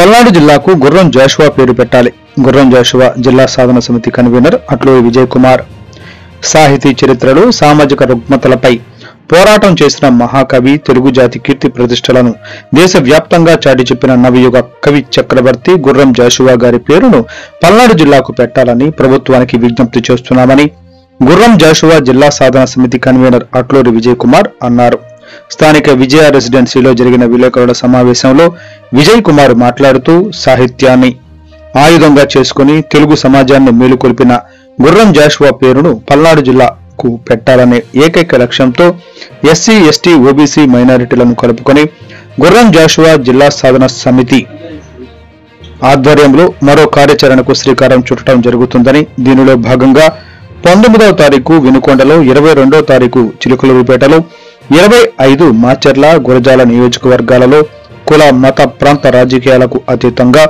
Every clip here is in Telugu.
పల్నాడు జిల్లాకు గుర్రం జాషువా పేరు పెట్టాలి. గుర్రం జాషువా జిల్లా సాధన సమితి కన్వీనర్ అట్లూరి విజయ్ కుమార్. సాహితీ చరిత్రలో సామాజిక రుగ్మతలపై పోరాటం చేసిన మహాకవి, తెలుగు జాతి కీర్తి ప్రతిష్టలను దేశవ్యాప్తంగా చాటి చెప్పిన నవయుగ కవి చక్రవర్తి గుర్రం జాషువా గారి పేరును పల్నాడు జిల్లాకు పెట్టాలని ప్రభుత్వానికి విజ్ఞప్తి చేస్తున్నామని గుర్రం జాషువా జిల్లా సాధన సమితి కన్వీనర్ అట్లూరి విజయ్ కుమార్ అన్నారు. స్థానిక విజయ రెసిడెన్సీలో జరిగిన విలేకరుల సమావేశంలో విజయ్ కుమార్ మాట్లాడుతూ సాహిత్యాన్ని ఆయుధంగా చేసుకుని తెలుగు సమాజాన్ని మేలుకొల్పిన గుర్రం జాషువా పేరును పల్నాడు జిల్లాకు పెట్టాలనే ఏకైక లక్ష్యంతో ఎస్సీ, ఎస్టీ, ఓబీసీ మైనారిటీలను కలుపుకొని గుర్రం జాషువా జిల్లా సాధన సమితి ఆధ్వర్యంలో మరో కార్యాచరణకు శ్రీకారం చుట్టడం జరుగుతుందని, దీనిలో భాగంగా 19వ తారీఖు వినుకొండలో, 22వ తారీఖు చిలుకలూరుపేటలో, 25 మాచర్ల, గురజాల నియోజకవర్గాలలో కుల, మత, ప్రాంత రాజకీయాలకు అతీతంగా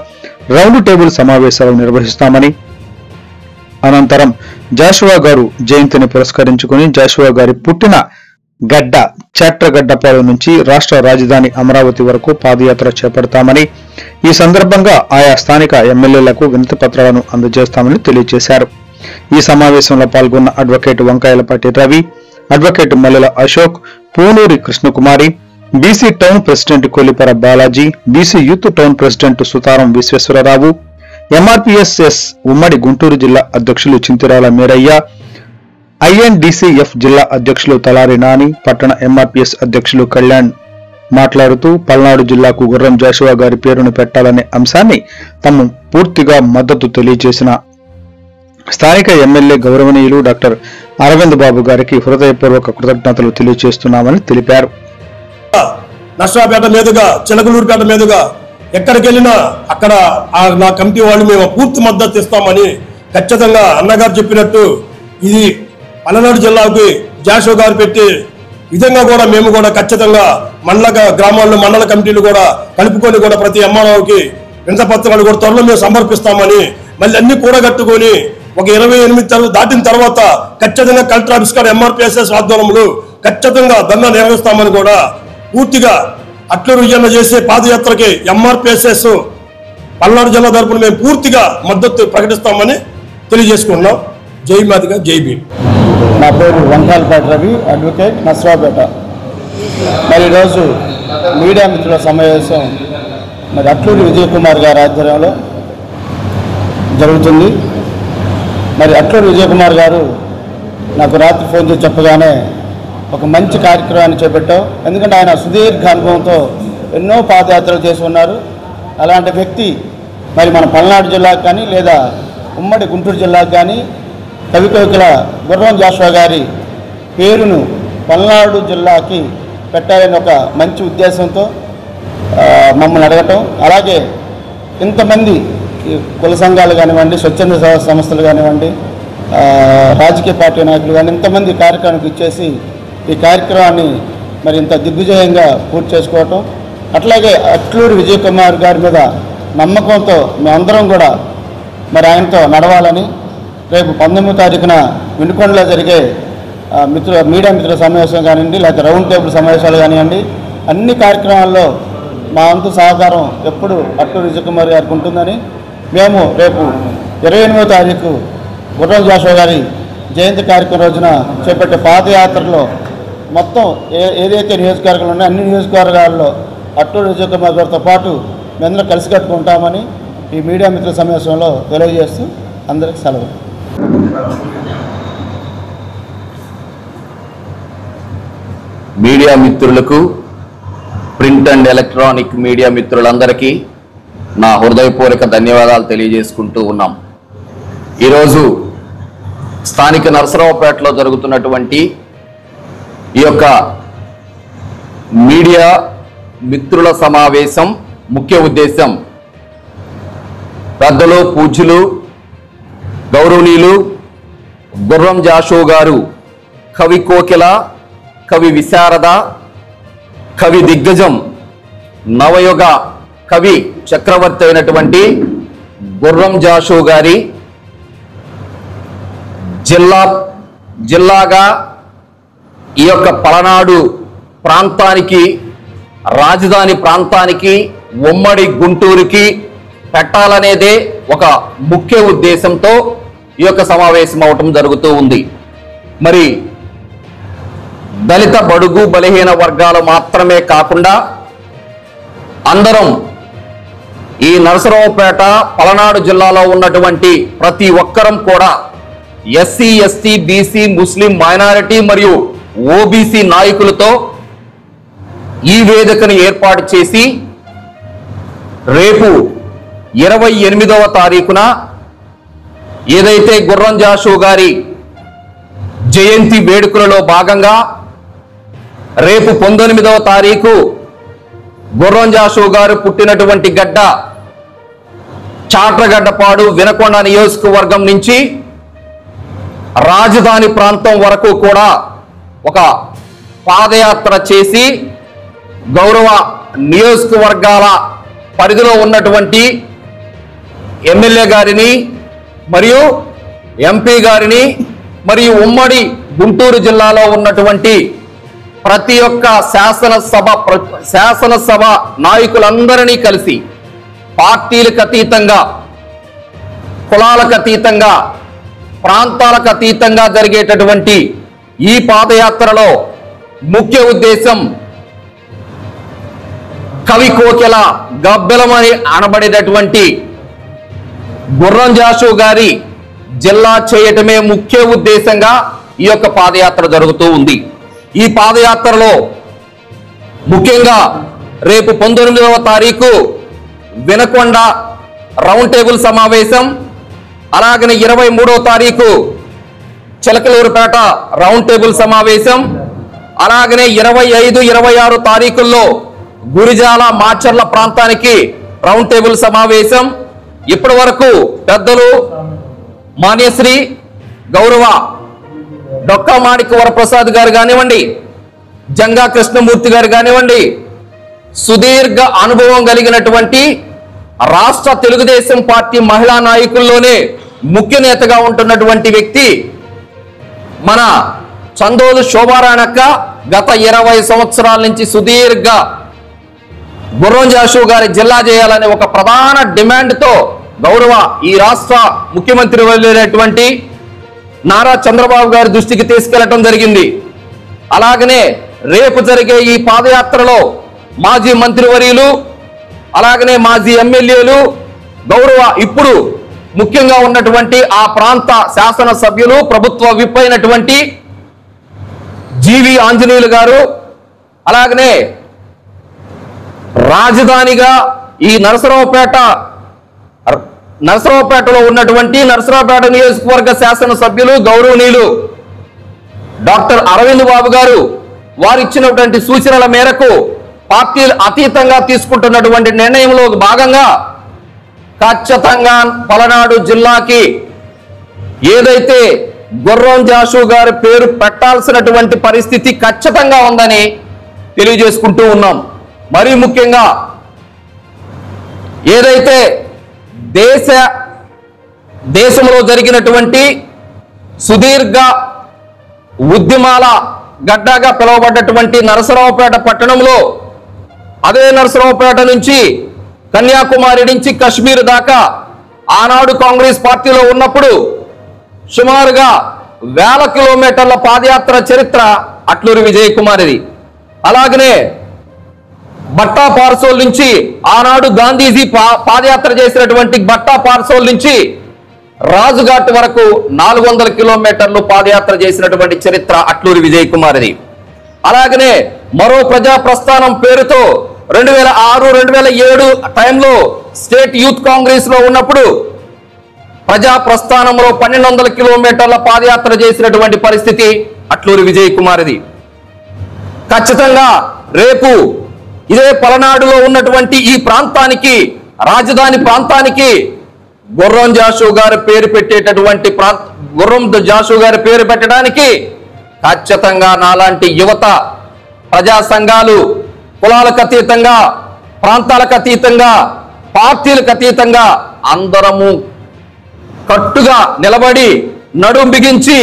రౌండ్ టేబుల్ సమావేశాలు నిర్వహిస్తామని, అనంతరం జాషువా గారు జయంతిని పురస్కరించుకుని జాషువా గారి పుట్టిన గడ్డ చాట్రగడ్డపాలెం నుంచి రాష్ట్ర రాజధాని అమరావతి వరకు పాదయాత్ర చేపడతామని, ఈ సందర్భంగా ఆయా స్థానిక ఎమ్మెల్యేలకు వినతి పత్రాలను అందజేస్తామని తెలియజేశారు. ఈ సమావేశంలో పాల్గొన్న advocate Vankayalapati Ravi, advocate Mallela Ashok, Punuri Krishnakumari, BC town president Kollipara Balaji, BC youth town president Sutharam Visweswararao, MRPSS ఉమ్మడి గుంటూరు జిల్లా అధ్యక్షులు చింతిరాల మీరయ్య, ఐఎన్డీసీఎఫ్ జిల్లా అధ్యక్షులు తలారి నాని, పట్టణ ఎంఆర్పీఎస్ అధ్యక్షులు కళ్యాణ్ మాట్లాడుతూ పల్నాడు జిల్లాకు గుర్రం జాషువా గారి పేరును పెట్టాలనే అంశాన్ని తాము పూర్తిగా మద్దతు తెలియజేసిన స్థానిక ఎమ్మెల్యే గౌరవనీయులు డాక్టర్ అరవింద్ బాబు గారికి హృదయపూర్వక కృతజ్ఞతలు తెలియజేస్తున్నామని తెలిపారు. నర్సాపేట మీదుగా, చిలకలూరుపేట మీదుగా ఎక్కడికి వెళ్ళినా అక్కడ నా కమిటీ వాళ్ళు మేము పూర్తి మద్దతు ఇస్తామని ఖచ్చితంగా అన్నగారు చెప్పినట్టు ఇది పల్నాడు జిల్లాకి జాషువా గారు పెట్టి విధంగా కూడా మేము కూడా ఖచ్చితంగా గ్రామాల్లో మండల కమిటీలు కూడా కలుపుకొని కూడా ప్రతి ఎంఆర్ఓకి వినతిపత్రాలు కూడా త్వరలో మేము సమర్పిస్తామని, మళ్ళీ అన్ని కూడగట్టుకొని ఒక 28 దాటిన తర్వాత ఖచ్చితంగా కలెక్టర్ ఆఫీస్ గారు ఎంఆర్పీఎస్ఎస్ ఆధ్వర్యంలో ఖచ్చితంగా ధర్నా నిర్వహిస్తామని కూడా పూర్తిగా అట్లూరు విజయన్న చేసే పాదయాత్రకి ఎంఆర్పీఎస్ఎస్ పల్నాడు జిల్లా తరపున మేము పూర్తిగా మద్దతు ప్రకటిస్తామని తెలియజేసుకున్నాం. జై మాదిగా, జై భీమ్. నా పేరు వంకాయలపాటి రవి, అడ్వకేట్, నర్సరావుపేట. మరి ఈరోజు మీడియా మిత్రుల సమావేశం మరి అట్లూరి విజయ్ కుమార్ గారి ఆధ్వర్యంలో జరుగుతుంది. మరి అట్లూరి విజయ్ కుమార్ గారు నాకు రాత్రి ఫోన్ చేసి చెప్పగానే ఒక మంచి కార్యక్రమాన్ని చేపట్టాం. ఎందుకంటే ఆయన సుదీర్ఘ అనుభవంతో ఎన్నో పాదయాత్రలు చేసి ఉన్నారు. అలాంటి వ్యక్తి మరి మన పల్నాడు జిల్లాకు కానీ లేదా ఉమ్మడి గుంటూరు జిల్లాకు కానీ కవికోకిల గుర్రం జాషువా గారి పేరును పల్నాడు జిల్లాకి పెట్టాలని ఒక మంచి ఉద్దేశంతో మమ్మల్ని అడగటం, అలాగే ఇంతమంది కుల సంఘాలు కానివ్వండి, స్వచ్ఛంద సంస్థలు కానివ్వండి, రాజకీయ పార్టీ నాయకులు కానీ ఇంతమంది కార్యక్రమానికి ఇచ్చేసి ఈ కార్యక్రమాన్ని మరి ఇంత దిగ్విజయంగా పూర్తి చేసుకోవటం, అట్లాగే అట్లూరి విజయ్ కుమార్ గారి మీద నమ్మకంతో మేమందరం కూడా మరి ఆయనతో నడవాలని రేపు 19వ తారీఖున వినుకొండలో జరిగే మీడియా మిత్రుల సమావేశం కానివ్వండి, లేకపోతే రౌండ్ టేబుల్ సమావేశాలు కానివ్వండి, అన్ని కార్యక్రమాల్లో మా వంతు సహకారం ఎప్పుడు అట్లూరి విజయ్ కుమార్ గారికి ఉంటుందని మేము రేపు 28వ తారీఖు గుర్రం జాషువా గారి జయంతి కార్యక్రమం రోజున చేపట్టే పాదయాత్రలో మొత్తం ఏదైతే నియోజకవర్గాలు ఉన్నాయో అన్ని నియోజకవర్గాల్లో అట్లూరి విజయ్ కుమార్ గారితో పాటు మేమందరం కలిసికట్టుకుంటామని ఈ మీడియా మిత్రుల సమావేశంలో తెలియజేస్తూ అందరికీ సెలవు. మీడియా మిత్రులకు, ప్రింట్ అండ్ ఎలక్ట్రానిక్ మీడియా మిత్రులందరికీ నా హృదయపూర్వక ధన్యవాదాలు తెలియజేసుకుంటూ ఉన్నాం. ఈరోజు స్థానిక నర్సరావుపేటలో జరుగుతున్నటువంటి ఈ యొక్క మీడియా మిత్రుల సమావేశం ముఖ్య ఉద్దేశం పెద్దలు, పూజ్యులు, గౌరవనీయులు గుర్రం జాషువా గారు కవి కోకిల, కవి విశారద, కవి దిగ్గజం, నవయుగ కవి చక్రవర్తి అయినటువంటి గుర్రం జాషువా గారి జిల్లాగా ఈ యొక్క పలనాడు ప్రాంతానికి, రాజధాని ప్రాంతానికి ఉమ్మడి గుంటూరుకి పెట్టాలనేదే ఒక ముఖ్య ఉద్దేశంతో ఈ యొక్క సమావేశం అవటం జరుగుతూ ఉంది. మరి దళిత బడుగు బలహీన వర్గాలు మాత్రమే కాకుండా అందరం ఈ నరసరావుపేట పలనాడు జిల్లాలో ఉన్నటువంటి ప్రతి ఒక్కరం కూడా ఎస్సీ ఎస్టీ బీసీ ముస్లిం మైనారిటీ మరియు ఓబీసీ నాయకులతో ఈ వేదికను ఏర్పాటు చేసి రేపు 28వ తారీఖున ఏదైతే గుర్రం జాషు గారి జయంతి వేడుకలలో భాగంగా రేపు 19వ తారీఖు గుర్రం జాషు గారు పుట్టినటువంటి గడ్డ చాట్రగడ్డపాడు వినకొండ నియోజకవర్గం నుంచి రాజధాని ప్రాంతం వరకు కూడా ఒక పాదయాత్ర చేసి గౌరవ నియోజకవర్గాల పరిధిలో ఉన్నటువంటి ఎమ్మెల్యే గారిని మరియు ఎంపీ గారిని మరియు ఉమ్మడి గుంటూరు జిల్లాలో ఉన్నటువంటి ప్రతి ఒక్క శాసనసభ నాయకులందరినీ కలిసి పార్టీలకు అతీతంగా కులాలకు అతీతంగా ప్రాంతాలకు అతీతంగా జరిగేటటువంటి ఈ పాదయాత్రలో ముఖ్య ఉద్దేశం కవి కోకిల గబ్బెలమని అనబడేటటువంటి గుర్రం జాషు గారి జిల్లా చేయటమే ముఖ్య ఉద్దేశంగా ఈ యొక్క పాదయాత్ర జరుగుతూ ఉంది. ఈ పాదయాత్రలో ముఖ్యంగా రేపు 19వ తారీఖు వినకొండ రౌండ్ టేబుల్ సమావేశం, అలాగనే 23వ తారీఖు చిలకలూరుపేట రౌండ్ టేబుల్ సమావేశం, అలాగనే 25, 26 తారీఖుల్లో గురిజాల మాచర్ల ప్రాంతానికి రౌండ్ టేబుల్ సమావేశం. ఇప్పటి వరకు పెద్దలు మాన్యశ్రీ గౌరవ డొక్కా మాణిక్య వరప్రసాద్ గారు కానివ్వండి, జంగా కృష్ణమూర్తి గారు కానివ్వండి, సుదీర్ఘ అనుభవం కలిగినటువంటి రాష్ట్ర తెలుగుదేశం పార్టీ మహిళా నాయకుల్లోనే ముఖ్య నేతగా ఉంటున్నటువంటి వ్యక్తి మన చందోలు శోభారాణక్క గత 20 సంవత్సరాల నుంచి సుదీర్ఘ గుర్రం జాషు గారి జిల్లా చేయాలనే ఒక ప్రధాన డిమాండ్తో గౌరవ ఈ రాష్ట్ర ముఖ్యమంత్రి వెళ్ళేటువంటి నారా చంద్రబాబు గారి దృష్టికి తీసుకెళ్లడం జరిగింది. అలాగనే రేపు జరిగే ఈ పాదయాత్రలో మాజీ మంత్రివర్యులు, అలాగనే మాజీ ఎమ్మెల్యేలు, గౌరవ ఇప్పుడు ముఖ్యంగా ఉన్నటువంటి ఆ ప్రాంత శాసనసభ్యులు, ప్రభుత్వ విప్ అయినటువంటి జీవి ఆంజనేయులు గారు, అలాగనే రాజధానిగా ఈ నరసరావుపేటలో ఉన్నటువంటి నరసరావుపేట నియోజకవర్గ శాసనసభ్యులు గౌరవనీయులు డాక్టర్ అరవింద్ బాబు గారు వారు ఇచ్చినటువంటి సూచనల మేరకు పార్టీలు అతీతంగా తీసుకుంటున్నటువంటి నిర్ణయంలో భాగంగా ఖచ్చితంగా పలనాడు జిల్లాకి ఏదైతే గుర్రం జాషు గారి పేరు పెట్టాల్సినటువంటి పరిస్థితి ఖచ్చితంగా ఉందని తెలియజేసుకుంటూ ఉన్నాం. మరీ ముఖ్యంగా ఏదైతే దేశంలో జరిగినటువంటి సుదీర్ఘ ఉద్యమాల గడ్డగా పిలువబడ్డటువంటి నరసరావుపేట పట్టణంలో, అదే నరసరావుపేట నుంచి కన్యాకుమారి నుంచి కశ్మీర్ దాకా ఆనాడు కాంగ్రెస్ పార్టీలో ఉన్నప్పుడు సుమారుగా 1000 కిలోమీటర్ల పాదయాత్ర చరిత్ర అట్లూరి విజయ్ కుమార్ది. అలాగనే బట్టా పార్సోల్ నుంచి ఆనాడు గాంధీజీ పాదయాత్ర చేసినటువంటి బట్టా పార్సోల్ నుంచి రాజుఘాట్ వరకు 400 కిలోమీటర్లు పాదయాత్ర చేసినటువంటి చరిత్ర అట్లూరి విజయ్ కుమార్ది. అలాగనే మరో ప్రజా ప్రస్థానం పేరుతో 2006, 2007 టైంలో స్టేట్ యూత్ కాంగ్రెస్ లో ఉన్నప్పుడు ప్రజా ప్రస్థానంలో 1200 కిలోమీటర్ల పాదయాత్ర చేసినటువంటి పరిస్థితి అట్లూరి విజయ్ కుమార్ది. ఖచ్చితంగా రేపు ఇదే పలనాడులో ఉన్నటువంటి ఈ ప్రాంతానికి, రాజధాని ప్రాంతానికి గుర్రం జాషు గారి పేరు పెట్టేటటువంటి గుర్రం జాషు గారి పేరు పెట్టడానికి ఖచ్చితంగా నాలాంటి యువత, ప్రజా సంఘాలు, కులాలకు అతీతంగా, ప్రాంతాలకు అతీతంగా, పార్టీలకు అతీతంగా అందరము కట్టుగా నిలబడి నడుం బిగించి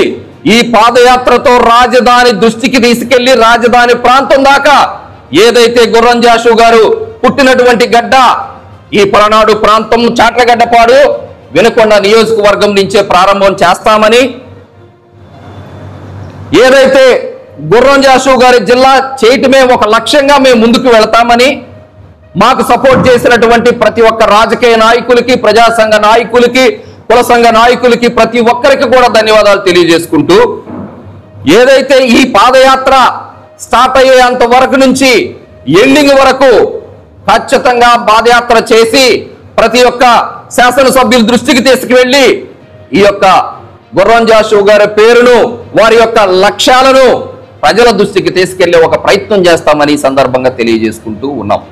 ఈ పాదయాత్రతో రాజధాని దృష్టికి తీసుకెళ్లి రాజధాని ప్రాంతం దాకా ఏదైతే గుర్రం జాషు గారు పుట్టినటువంటి గడ్డ ఈ పలనాడు ప్రాంతం చాట్లగడ్డపాడు వినుకొండ నియోజకవర్గం నుంచే ప్రారంభం చేస్తామని, ఏదైతే గుర్రం జాషు గారి జిల్లా చేయటమే ఒక లక్ష్యంగా మేము ముందుకు వెళతామని, మాకు సపోర్ట్ చేసినటువంటి ప్రతి ఒక్క రాజకీయ నాయకులకి, ప్రజా సంఘ నాయకులకి, కుల సంఘ నాయకులకి ప్రతి ఒక్కరికి కూడా ధన్యవాదాలు తెలియజేసుకుంటూ, ఏదైతే ఈ పాదయాత్ర స్టార్ట్ అయ్యేంత వరకు నుంచి ఎండింగ్ వరకు ఖచ్చితంగా పాదయాత్ర చేసి ప్రతి ఒక్క శాసనసభ్యుల దృష్టికి తీసుకువెళ్ళి ఈ యొక్క గుర్రం జాషు గారి పేరును, వారి యొక్క లక్ష్యాలను ప్రజల దృష్టికి తీసుకెళ్లే ఒక ప్రయత్నం చేస్తామని ఈ సందర్భంగా తెలియజేసుకుంటూ ఉన్నాం.